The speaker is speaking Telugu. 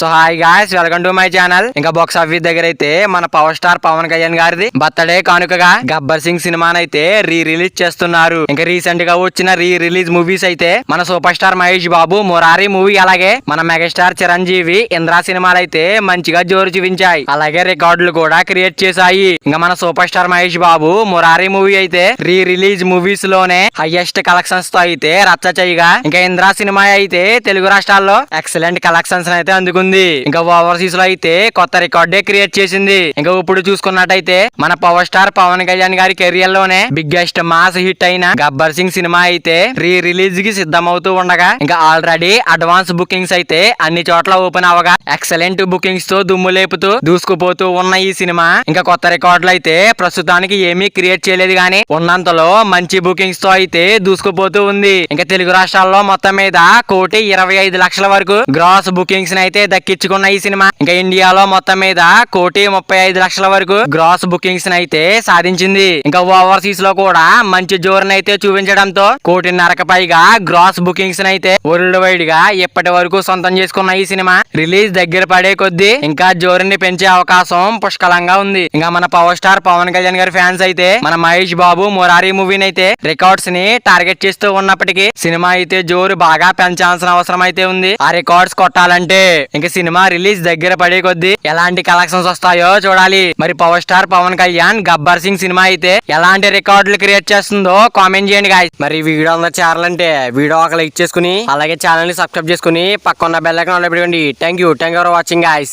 So hi guys, welcome to my channel. ఇంకా బాక్స్ ఆఫీస్ దగ్గర అయితే మన పవర్ స్టార్ పవన్ కళ్యాణ్ గారిది బర్త్డే కానుకగా గబ్బర్ సింగ్ సినిమానైతే రిలీజ్ చేస్తున్నారు. ఇంకా రీసెంట్ గా వచ్చిన రిలీజ్ మూవీస్ అయితే మన super star Mahesh Babu Murari movie, అలాగే మన మెగాస్టార్ చిరంజీవి ఇంద్రా సినిమాలు అయితే మంచిగా జోరు చూపించాయి. అలాగే రికార్డులు కూడా క్రియేట్ చేశాయి. ఇంకా మన super star Mahesh Babu Murari movie అయితే రిలీజ్ మూవీస్ లోనే హైయెస్ట్ కలెక్షన్స్ తో అయితే రచ్చ చేయగా, ఇంకా ఇంద్రా సినిమా అయితే తెలుగు రాష్ట్రాల్లో ఎక్సలెంట్ కలెక్షన్స్ అయితే అందుకుంది. ఇంకా ఓవర్సీస్ లో అయితే కొత్త రికార్డే క్రియేట్ చేసింది. ఇంకా ఇప్పుడు చూసుకున్నట్టయితే మన పవర్ స్టార్ పవన్ కళ్యాణ్ గారి కెరియర్ లోనే బిగ్గెస్ట్ మాస్ హిట్ అయిన గబ్బర్ సింగ్ సినిమా అయితే రిలీజ్ కి సిద్ధమవుతూ ఉండగా, ఇంకా ఆల్రెడీ అడ్వాన్స్ బుకింగ్స్ అయితే అన్ని చోట్ల ఓపెన్ అవగా ఎక్సలెంట్ బుకింగ్స్ తో దుమ్ము లేపుతూ దూసుకుపోతూ ఉన్న ఈ సినిమా ఇంకా కొత్త రికార్డులు అయితే ప్రస్తుతానికి ఏమీ క్రియేట్ చేయలేదు, కానీ ఉన్నంతలో మంచి బుకింగ్స్ తో అయితే దూసుకుపోతూ ఉంది. ఇంకా తెలుగు రాష్ట్రాల్లో మొత్తం మీద 1,25,00,000 వరకు గ్రాస్ బుకింగ్స్ అయితే దక్కించుకున్న ఈ సినిమా ఇంకా ఇండియాలో మొత్తం మీద 1,35,00,000 వరకు గ్రాస్ బుకింగ్స్ అయితే సాధించింది. ఇంకా ఓవర్సీస్ లో కూడా మంచి జోరును అయితే చూపించడంతో 1,50,00,000 పైగా గ్రాస్ బుకింగ్స్ అయితే వరల్డ్ వైడ్ గా ఇప్పటి వరకు సొంతం చేసుకున్న ఈ సినిమా రిలీజ్ దగ్గర పడే కొద్దీ ఇంకా జోరుని పెంచే అవకాశం పుష్కలంగా ఉంది. ఇంకా మన పవర్ స్టార్ పవన్ కళ్యాణ్ గారి ఫ్యాన్స్ అయితే మన మహేష్ బాబు మురారి మూవీని అయితే రికార్డ్స్ ని టార్గెట్ చేస్తూ ఉన్నప్పటికీ సినిమా అయితే జోరు బాగా పెంచాల్సిన అవసరం అయితే ఉంది. ఆ రికార్డ్స్ కొట్టాలంటే ఇంకా సినిమా రిలీజ్ దగ్గర పడే కొద్దీ ఎలాంటి కలెక్షన్స్ వస్తాయో చూడాలి. మరి పవర్ స్టార్ పవన్ కళ్యాణ్ గబ్బర్ సింగ్ సినిమా అయితే ఎలాంటి రికార్డులు క్రియేట్ చేస్తుందో కామెంట్ చేయండి గాయ్స్. మరి వీడియో ఉన్న ఛానల్ అంటే వీడియో ఒక లైక్ చేసుకుని అలాగే ఛానల్ ని సబ్స్క్రైబ్ చేసుకుని పక్కన బెల్ ఐకాన్ ఆన్ లో పెట్టుకోండి. Thank you for watching guys.